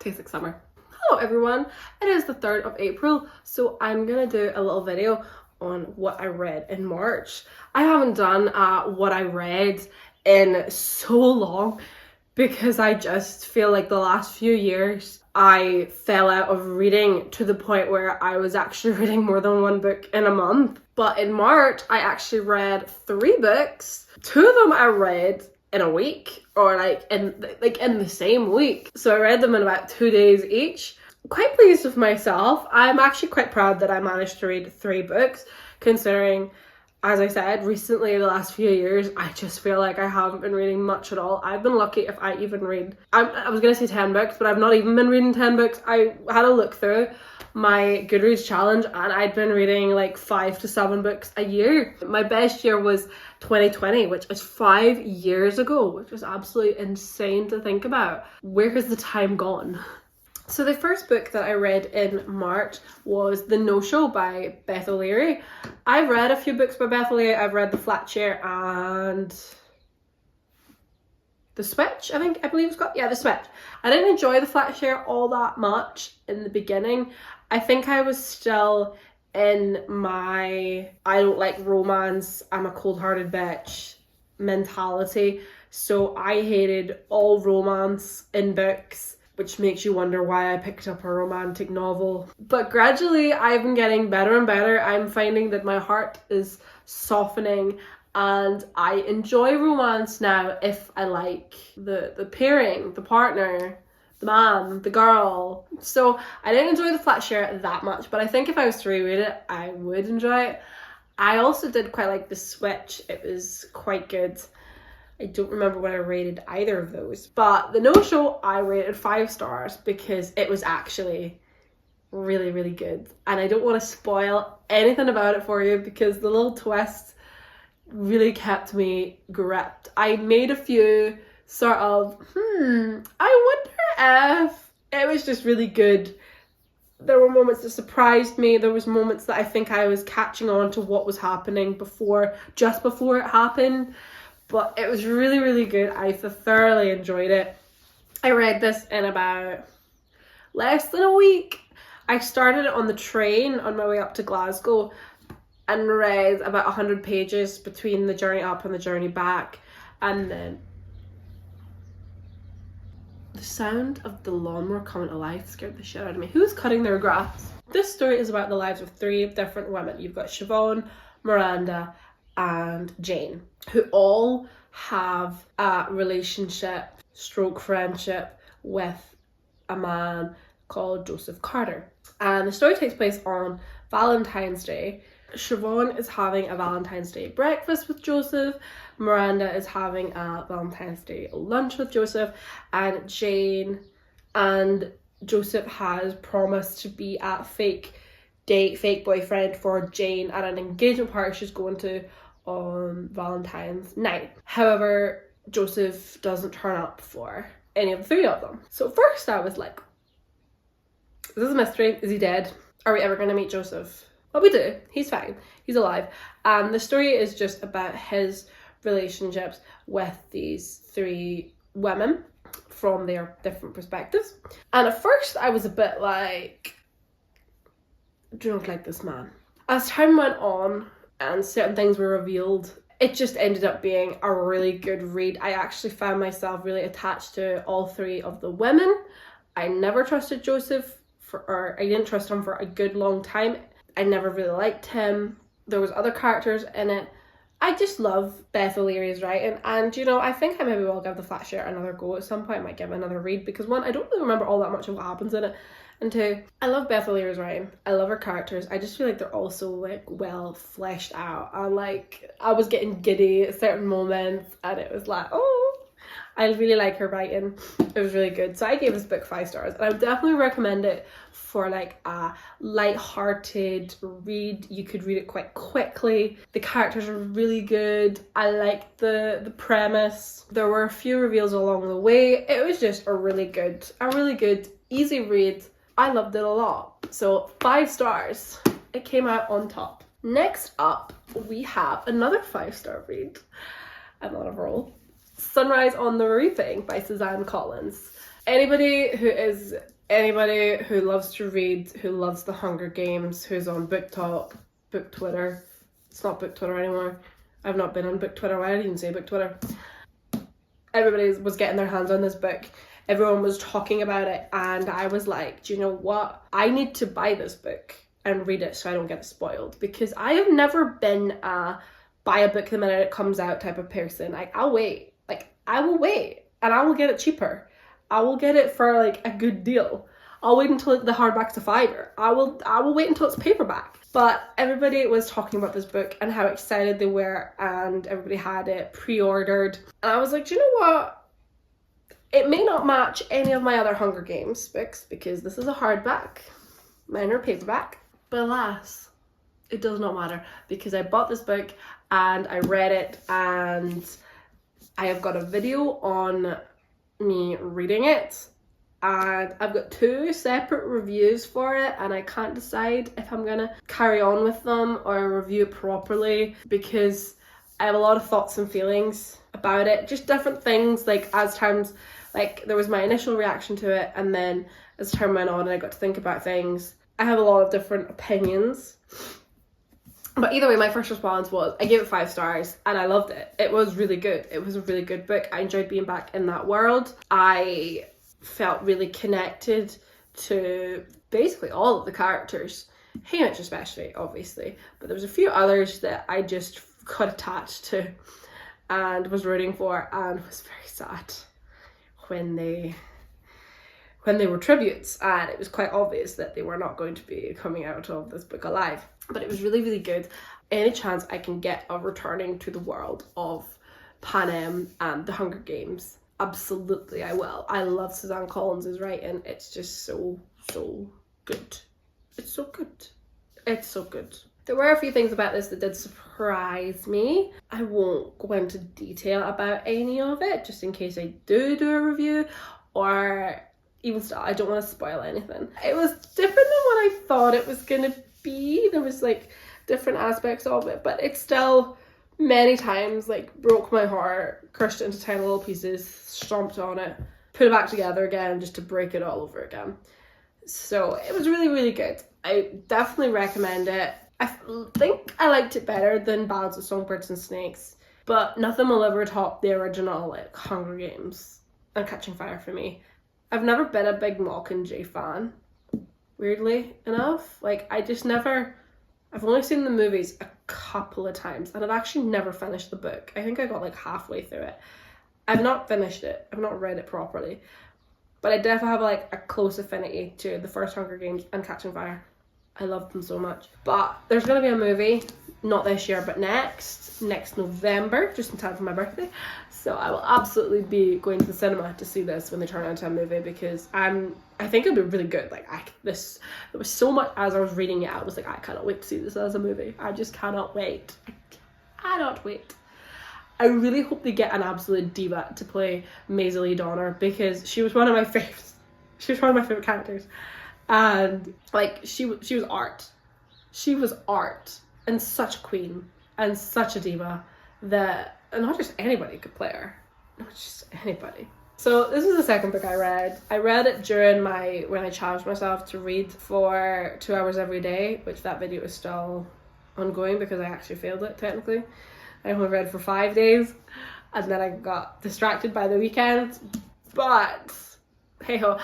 Tastes like summer. Hello everyone, it is the 3rd of April, so I'm gonna do a little video on what I read in March. I haven't done what I read in so long because I just feel like the last few years I fell out of reading to the point where I was actually reading more than one book in a month. But in March, I actually read 3 books. 2 of them I read in a week, or in the same week. So I read them in about 2 days each. Quite pleased with myself. I'm actually quite proud that I managed to read 3 books, considering, as I said, recently, the last few years, I just feel like I haven't been reading much at all. I've been lucky if I even read, I was going to say 10 books, but I've not even been reading 10 books. I had a look through my Goodreads challenge and I'd been reading like 5 to 7 books a year. My best year was 2020, which is 5 years ago, which is absolutely insane to think about. Where has the time gone? So the first book that I read in March was The No-Show by Beth O'Leary. I've read a few books by Beth O'Leary. I've read The Flat Chair and The Switch, I believe it's called. Yeah, The Switch. I didn't enjoy The Flat Chair all that much in the beginning. I think I was still in my I don't like romance, I'm a cold-hearted bitch mentality. So I hated all romance in books, which makes you wonder why I picked up a romantic novel. But gradually I've been getting better and better. I'm finding that my heart is softening and I enjoy romance now if I like the pairing, the partner, the man, the girl. So I didn't enjoy The Flat Share that much, but I think if I was to reread it, I would enjoy it. I also did quite like The Switch. It was quite good. I don't remember what I rated either of those. But The No-Show, I rated 5 stars because it was actually really, really good. And I don't want to spoil anything about it for you because the little twists really kept me gripped. I made a few sort of, I wonder if it was just really good. There were moments that surprised me. There was moments that I think I was catching on to what was happening just before it happened. But it was really, really good. I thoroughly enjoyed it. I read this in about less than a week. I started it on the train on my way up to Glasgow and read about 100 pages between the journey up and the journey back. And then the sound of the lawnmower coming to life scared the shit out of me. Who's cutting their grass? This story is about the lives of 3 different women. You've got Siobhan, Miranda, and Jane, who all have a relationship / friendship with a man called Joseph Carter. And the story takes place on Valentine's Day. Siobhan is having a Valentine's Day breakfast with Joseph. Miranda is having a Valentine's Day lunch with Joseph. And Jane and Joseph has promised to be a fake boyfriend for Jane at an engagement party she's going to on Valentine's night. However, Joseph doesn't turn up for any of the 3 of them. So at first I was like, is this a mystery? Is he dead? Are we ever going to meet Joseph? Well, we do. He's fine. He's alive. The story is just about his relationships with these 3 women from their different perspectives. And at first I was a bit like, I do not like this man. As time went on and certain things were revealed, it just ended up being a really good read. I actually found myself really attached to all 3 of the women. I never trusted Joseph, I didn't trust him for a good long time. I never really liked him. There was other characters in it. I just love Beth O'Leary's writing, and I think I maybe will give The Flat Share another go at some point. I might give it another read because 1, I don't really remember all that much of what happens in it, and 2, I love Beth O'Leary's writing. I love her characters. I just feel like they're also like well fleshed out, and like I was getting giddy at certain moments, and it was like, oh, I really like her writing. It was really good. So I gave this book 5 stars, and I would definitely recommend it for like a light-hearted read. You could read it quite quickly. The characters are really good. I liked the premise. There were a few reveals along the way. It was just a really good, easy read. I loved it a lot. So 5 stars. It came out on top. Next up, we have another 5-star read. I'm on a roll. Sunrise on the Reaping by Suzanne Collins. Anybody who loves to read, who loves the Hunger Games, who's on BookTok, Book Twitter. It's not Book Twitter anymore. I've not been on Book Twitter. Why did I even say Book Twitter? Everybody was getting their hands on this book. Everyone was talking about it, and I was like, do you know what? I need to buy this book and read it so I don't get it spoiled, because I have never been a buy a book the minute it comes out type of person. Like, I'll wait. Like, I will wait, and I will get it cheaper. I will get it for like a good deal. I'll wait until the hardback's a $5. I will wait until it's paperback. But everybody was talking about this book and how excited they were, and everybody had it pre-ordered. And I was like, do you know what? It may not match any of my other Hunger Games books because this is a hardback. Mine are paperback. But alas, it does not matter, because I bought this book and I read it, and I have got a video on me reading it, and I've got 2 separate reviews for it, and I can't decide if I'm gonna carry on with them or review it properly, because I have a lot of thoughts and feelings about it, just different things. Like, as times, like, there was my initial reaction to it, and then as time went on and I got to think about things, I have a lot of different opinions. But either way, my first response was, I gave it 5 stars and I loved it. It was really good. It was a really good book. I enjoyed being back in that world. I felt really connected to basically all of the characters. Haymitch especially, obviously. But there was a few others that I just got attached to and was rooting for, and was very sad when they were tributes, and it was quite obvious that they were not going to be coming out of this book alive. But it was really, really good. Any chance I can get of returning to the world of Panem and the Hunger Games, absolutely I will. I love Suzanne Collins' writing. It's just so good. It's so good. It's so good. There were a few things about this that did surprise me. I won't go into detail about any of it, just in case I do a review, or even still, I don't want to spoil anything. It was different than what I thought it was going to be. There was like different aspects of it, but it still many times like broke my heart, crushed it into tiny little pieces, stomped on it, put it back together again just to break it all over again. So it was really, really good. I definitely recommend it. I think I liked it better than Ballads of Songbirds and Snakes, but nothing will ever top the original like Hunger Games and Catching Fire for me. I've never been a big Mockingjay fan, weirdly enough. Like, I've only seen the movies a couple of times, and I've actually never finished the book. I think I got like halfway through it. I've not finished it. I've not read it properly. But I definitely have like a close affinity to the first Hunger Games and Catching Fire. I love them so much. But there's going to be a movie, not this year, but next November, just in time for my birthday. So I will absolutely be going to the cinema to see this when they turn it into a movie, because I think it'll be really good. Like, there was so much as I was reading it, I was like, I cannot wait to see this as a movie. I just cannot wait. I cannot wait. I really hope they get an absolute diva to play Maisie Lee Donner, because she was one of my favorites. She was one of my favorite characters. And like, she was art. She was art, and such a queen and such a diva that not just anybody could play her. Not just anybody. So this is the second book I read. I read it during when I challenged myself to read for 2 hours every day, which that video is still ongoing because I actually failed it technically. I only read for 5 days, and then I got distracted by the weekend. But hey ho,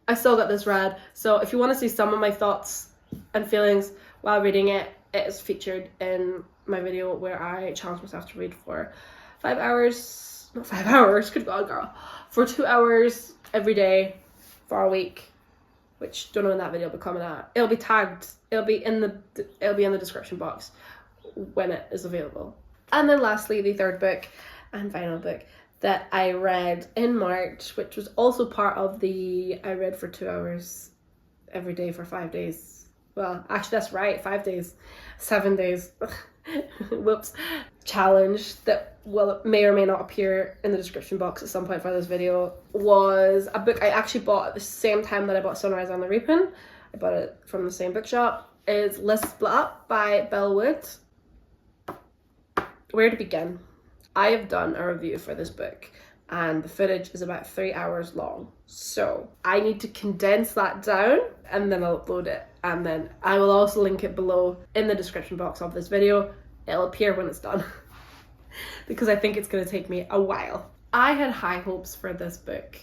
I still got this read. So if you want to see some of my thoughts and feelings while reading it, it is featured in my video where I challenged myself to read for 5 hours, not 5 hours, good God girl, for 2 hours every day for a week, which don't know when that video will be coming out. It'll be tagged, it'll be in the description box when it is available. And then lastly, the third book and final book that I read in March, which was also part of the I read for 2 hours every day for 5 days. Well, actually that's right, 5 days, 7 days, whoops, challenge that may or may not appear in the description box at some point for this video, was a book I actually bought at the same time that I bought Sunrise on the Reaping. I bought it from the same bookshop. It's Let's Split Up by Belle Wood. Where to begin? I have done a review for this book and the footage is about 3 hours long. So I need to condense that down and then I'll upload it. And then I will also link it below in the description box of this video. It'll appear when it's done because I think it's going to take me a while. I had high hopes for this book.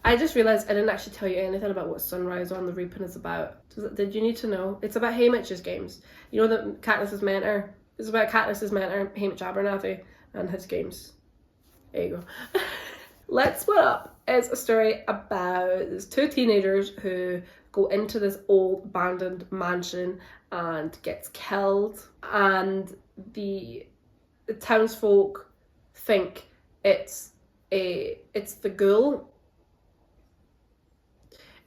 I just realised I didn't actually tell you anything about what Sunrise on the Reaping is about. Did you need to know? It's about Haymitch's games. You know that Katniss's mentor? It's about Katniss's mentor, Haymitch Abernathy, and his games. There you go. Let's Split Up is a story about these two teenagers who go into this old abandoned mansion and gets killed, and the townsfolk think it's the ghoul.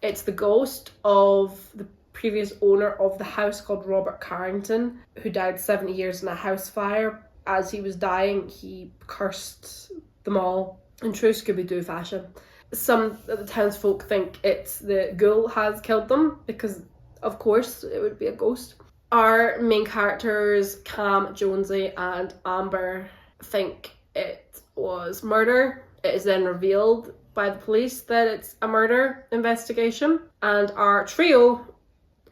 It's the ghost of the previous owner of the house called Robert Carrington, who died 70 years in a house fire. As he was dying, he cursed them all in true Scooby-Doo fashion. Some of the townsfolk think it's the ghoul has killed them because, of course, it would be a ghost. Our main characters, Cam, Jonesy, and Amber, think it was murder. It is then revealed by the police that it's a murder investigation. And our trio,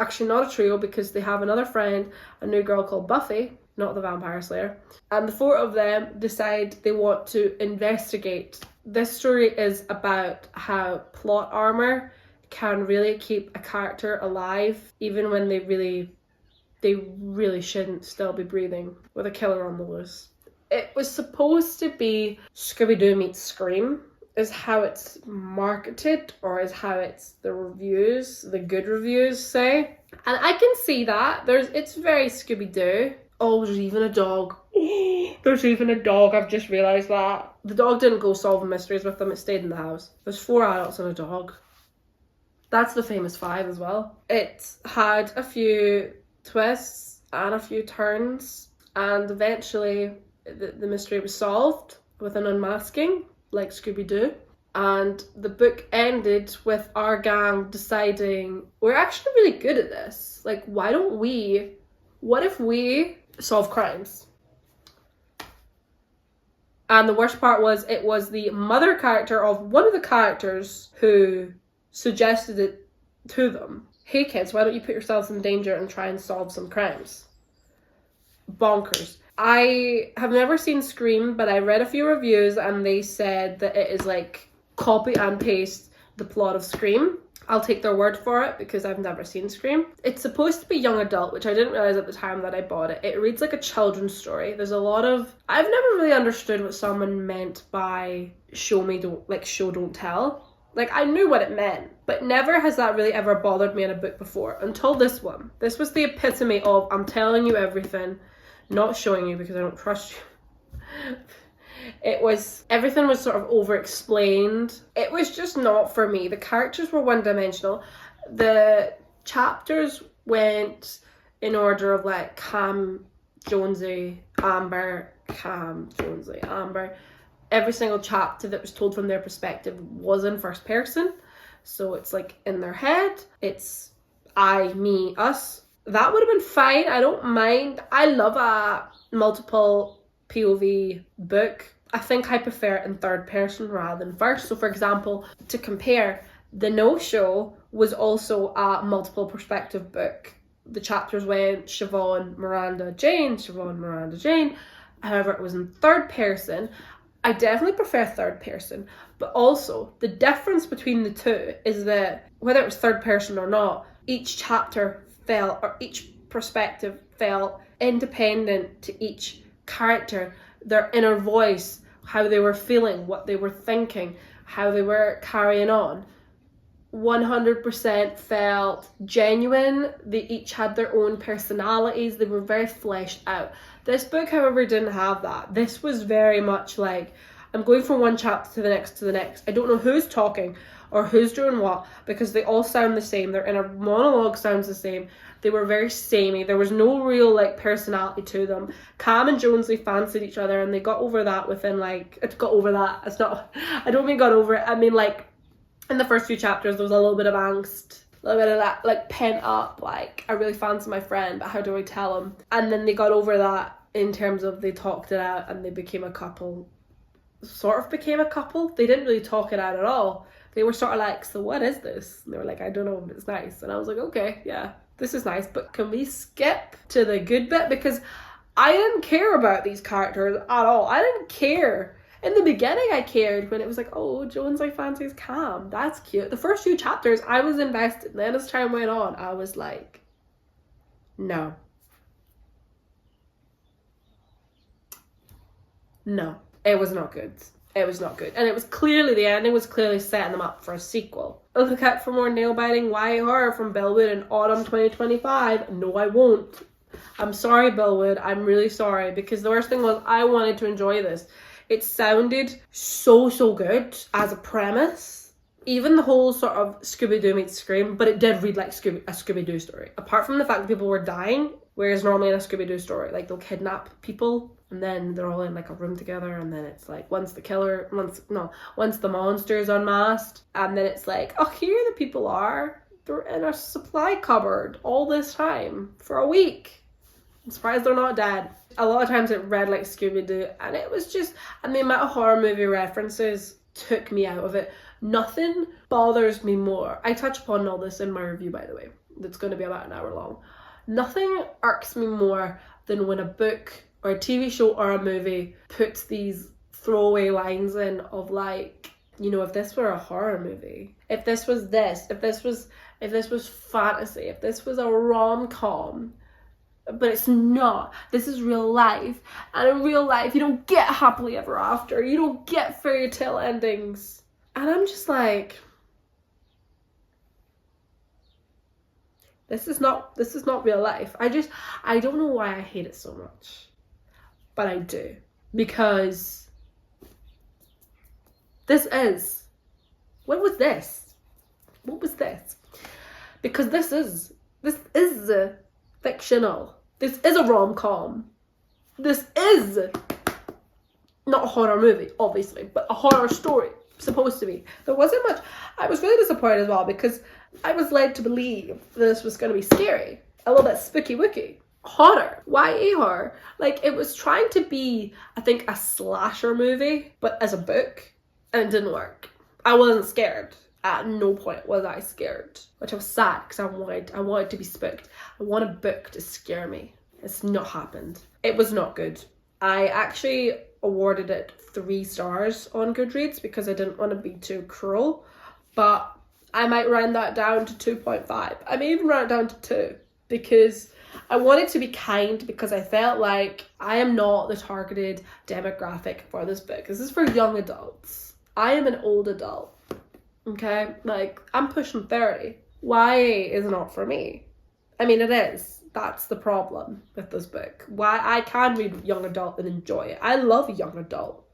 actually not a trio because they have another friend, a new girl called Buffy, not the vampire slayer, and the four of them decide they want to investigate. This story is about how plot armor can really keep a character alive even when they really shouldn't still be breathing with a killer on the loose. It was supposed to be Scooby-Doo meets Scream, is how it's marketed, or is how it's the good reviews say. And I can see that. It's very Scooby-Doo. Oh, there's even a dog. There's even a dog, I've just realised that. The dog didn't go solving mysteries with them, it stayed in the house. There's 4 adults and a dog. That's the famous 5 as well. It had a few twists and a few turns, and eventually the mystery was solved with an unmasking, like Scooby-Doo. And the book ended with our gang deciding, we're actually really good at this. Like, what if we solve crimes? And the worst part was, it was the mother character of one of the characters who suggested it to them. Hey kids, why don't you put yourselves in danger and try and solve some crimes? Bonkers. I have never seen Scream, but I read a few reviews and they said that it is like copy and paste the plot of Scream. I'll take their word for it because I've never seen Scream. It's supposed to be young adult, which I didn't realise at the time that I bought it. It reads like a children's story. There's a lot of... I've never really understood what someone meant by show don't tell. Like, I knew what it meant, but never has that really ever bothered me in a book before until this one. This was the epitome of, I'm telling you everything, not showing you because I don't trust you. Everything was sort of over-explained. It was just not for me. The characters were one-dimensional. The chapters went in order of like Cam, Jonesy, Amber, Cam, Jonesy, Amber. Every single chapter that was told from their perspective was in first person. So it's like in their head. It's I, me, us. That would have been fine. I don't mind. I love a multiple POV book. I think I prefer it in third person rather than first. So for example, to compare, The No-Show was also a multiple perspective book. The chapters went Siobhan, Miranda, Jane, Siobhan, Miranda, Jane. However, it was in third person. I definitely prefer third person, but also the difference between the two is that whether it was third person or not, each chapter felt, or each perspective felt independent to each character, their inner voice, how they were feeling, what they were thinking, how they were carrying on. 100% felt genuine. They each had their own personalities. They were very fleshed out. This book, however, didn't have that. This was very much like, I'm going from one chapter to the next to the next. I don't know who's talking or who's doing what because they all sound the same. Their inner monologue sounds the same. They were very samey. There was no real like personality to them. Cam and Jonesy fancied each other and they got over that within like, got over that. It's not, I don't mean got over it. I mean like in the first few chapters there was a little bit of angst. A little bit of that like pent up, like I really fancy my friend, but how do I tell him? And then they got over that in terms of they talked it out and they became a couple. Sort of became a couple. They didn't really talk it out at all. They were sort of like, so what is this? And they were like, I don't know, but it's nice. And I was like, okay, yeah, this is nice, but can we skip to the good bit? Because I didn't care about these characters at all. I didn't care. In the beginning, I cared when it was like, oh, Jones I fancies Cam. That's cute. The first few chapters, I was invested. And then as time went on, I was like, no. No. It was not good. It was not good. And it was clearly, the ending was clearly setting them up for a sequel. Look out for more nail-biting YA horror from Bellwood in autumn 2025. No, I won't. I'm sorry, Bellwood. I'm really sorry. Because the worst thing was, I wanted to enjoy this. It sounded so good as a premise. Even the whole sort of Scooby-Doo meets Scream, but it did read like a Scooby-Doo story. Apart from the fact that people were dying, whereas normally in a Scooby-Doo story, like they'll kidnap people and then they're all in like a room together, and then it's like once the monster's unmasked, and then it's like, oh, here the people are. They're in a supply cupboard all this time for a week. I'm surprised they're not dead. A lot of times it read like Scooby-Doo, and it was just, and the amount of horror movie references took me out of it. Nothing bothers me more. I touch upon all this in my review, by the way. That's going to be about an hour long. Nothing irks me more than when a book or a TV show or a movie puts these throwaway lines in of like, you know, if this were a horror movie, if this was this, if this was fantasy, if this was a rom-com, but it's not. This is real life. And in real life, you don't get happily ever after. You don't get fairy tale endings. And I'm just like, this is not real life. I don't know why I hate it so much. But I do. Because what was this? Because this is fictional. This is a rom-com. This is not a horror movie, obviously, but a horror story. Supposed to be. There wasn't much. I was really disappointed as well because I was led to believe this was going to be scary. A little bit spooky wooky. Horror. YA horror. Like, it was trying to be, I think, a slasher movie, but as a book, and it didn't work. I wasn't scared. At no point was I scared, which I was sad because I wanted to be spooked. I want a book to scare me. It's not happened. It was not good. I actually awarded it 3 stars on Goodreads because I didn't want to be too cruel, but I might round that down to 2.5. I may even round it down to 2 because I wanted to be kind, because I felt like I am not the targeted demographic for this book. This is for young adults. I am an old adult. Okay, like, I'm pushing 30. YA is not for me. I mean, it is. That's the problem with this book. Why I can read young adult and enjoy it. I love young adult.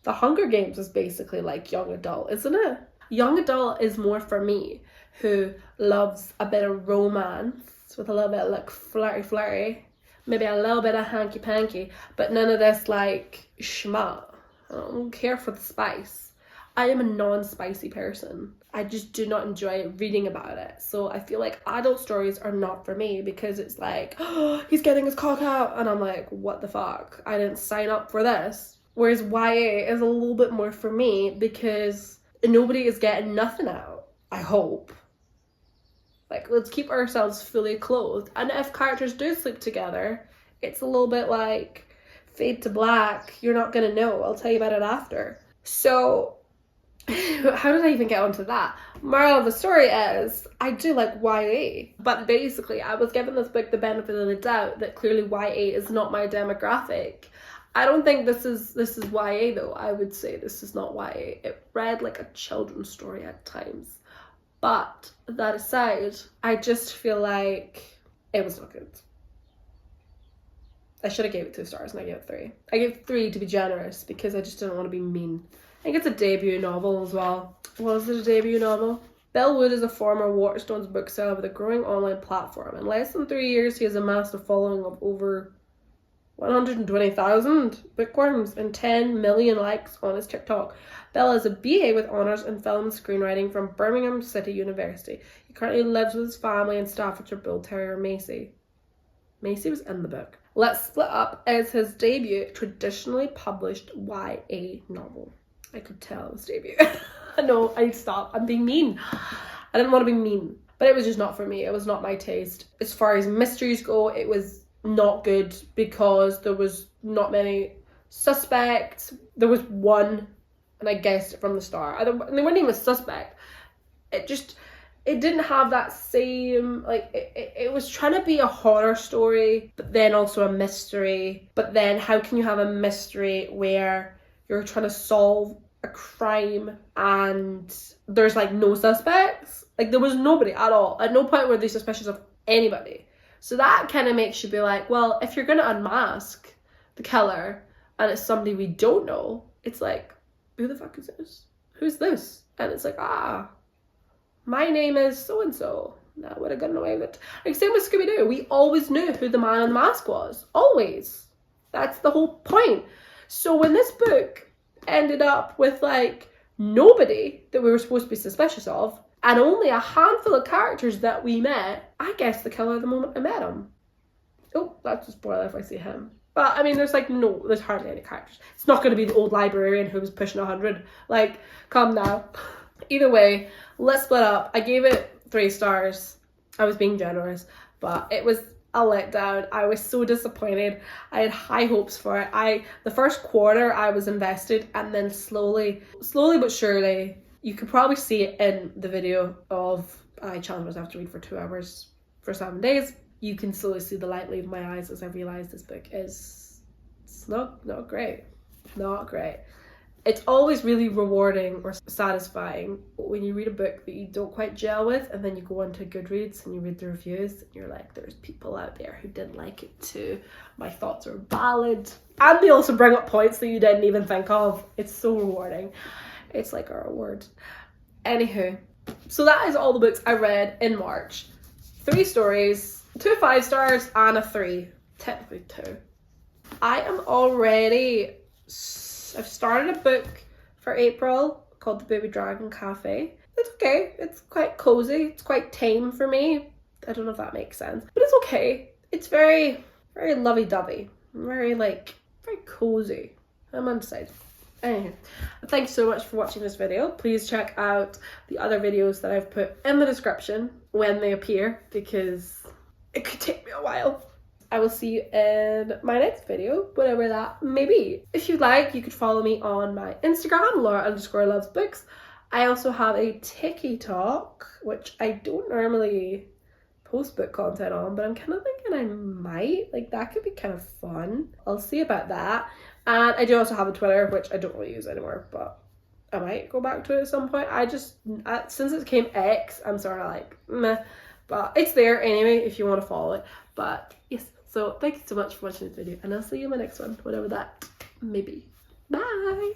The Hunger Games is basically like young adult, isn't it? Young adult is more for me, who loves a bit of romance with a little bit of like flirty, maybe a little bit of hanky-panky, but none of this like schma. I don't care for the spice. I am a non-spicy person. I just do not enjoy reading about it. So I feel like adult stories are not for me because it's like, oh, he's getting his cock out. And I'm like, what the fuck? I didn't sign up for this. Whereas YA is a little bit more for me because nobody is getting nothing out. I hope. Like, let's keep ourselves fully clothed. And if characters do sleep together, it's a little bit like fade to black. You're not going to know. I'll tell you about it after. So how did I even get onto that? Moral of the story is, I do like YA, but basically I was given this book the benefit of the doubt that clearly YA is not my demographic. I don't think this is YA though. I would say this is not YA. It read like a children's story at times. But that aside, I just feel like it was not good. I should have gave it 2 stars and I gave it 3. I gave 3 to be generous because I just didn't want to be mean. I think it's a debut novel as well. Was it a debut novel? Bellwood is a former Waterstones bookseller with a growing online platform. In less than 3 years, he has amassed a following of over 120,000 bookworms and 10 million likes on his TikTok. Bell is a BA with honours in film and screenwriting from Birmingham City University. He currently lives with his family in Staffordshire Bull Terrier Macy. Macy was in the book. Let's Split Up is his debut traditionally published YA novel. I could tell it was debut. No, I'd stop. I'm being mean. I didn't want to be mean, but it was just not for me. It was not my taste. As far as mysteries go, it was not good because there was not many suspects. There was one, and I guessed it from the start. And they weren't even a suspect. It didn't have that same, like, it was trying to be a horror story, but then also a mystery. But then how can you have a mystery where you're trying to solve a crime and there's like no suspects? Like, there was nobody at all. At no point were they suspicious of anybody. So that kind of makes you be like, well, if you're going to unmask the killer and it's somebody we don't know, it's like, who the fuck is this? Who's this? And it's like, my name is so-and-so. That would have gotten away with it. Like, same with Scooby-Doo. We always knew who the man in the mask was. Always. That's the whole point. So when this book ended up with, like, nobody that we were supposed to be suspicious of, and only a handful of characters that we met, I guessed the killer the moment I met him. Oh, that's a spoiler if I see him. But, I mean, there's hardly any characters. It's not going to be the old librarian who was pushing 100. Like, come now. Either way, Let's Split Up. I gave it 3 stars. I was being generous, but it was a letdown. I was so disappointed. I had high hopes for it. The first quarter I was invested, and then slowly but surely, you could probably see it in the video of I challenged myself to read for 2 hours for 7 days. You can slowly see the light leave my eyes as I realised this book it's not great. Not great. It's always really rewarding or satisfying when you read a book that you don't quite gel with, and then you go onto Goodreads and you read the reviews and you're like, there's people out there who didn't like it too. My thoughts are valid. And they also bring up points that you didn't even think of. It's so rewarding. It's like a reward. Anywho, so that is all the books I read in March. 3 stories, 2 5 stars and a 3. Technically 2. I've started a book for April called The Baby Dragon Cafe. It's okay. It's quite cozy. It's quite tame for me. I don't know if that makes sense, but it's okay. It's very, very lovey-dovey. Very cozy. I'm undecided. Anyway, thank you so much for watching this video. Please check out the other videos that I've put in the description when they appear, because it could take me a while. I will see you in my next video, whatever that may be. If you'd like, you could follow me on my Instagram, Laura_loves_books. I also have a TikTok, which I don't normally post book content on, but I'm kind of thinking I might. Like, that could be kind of fun. I'll see about that. And I do also have a Twitter, which I don't really use anymore, but I might go back to it at some point. Since it became X, I'm sort of like, meh. But it's there anyway if you want to follow it. But yes. So thank you so much for watching this video, and I'll see you in my next one, whatever that may be. Bye!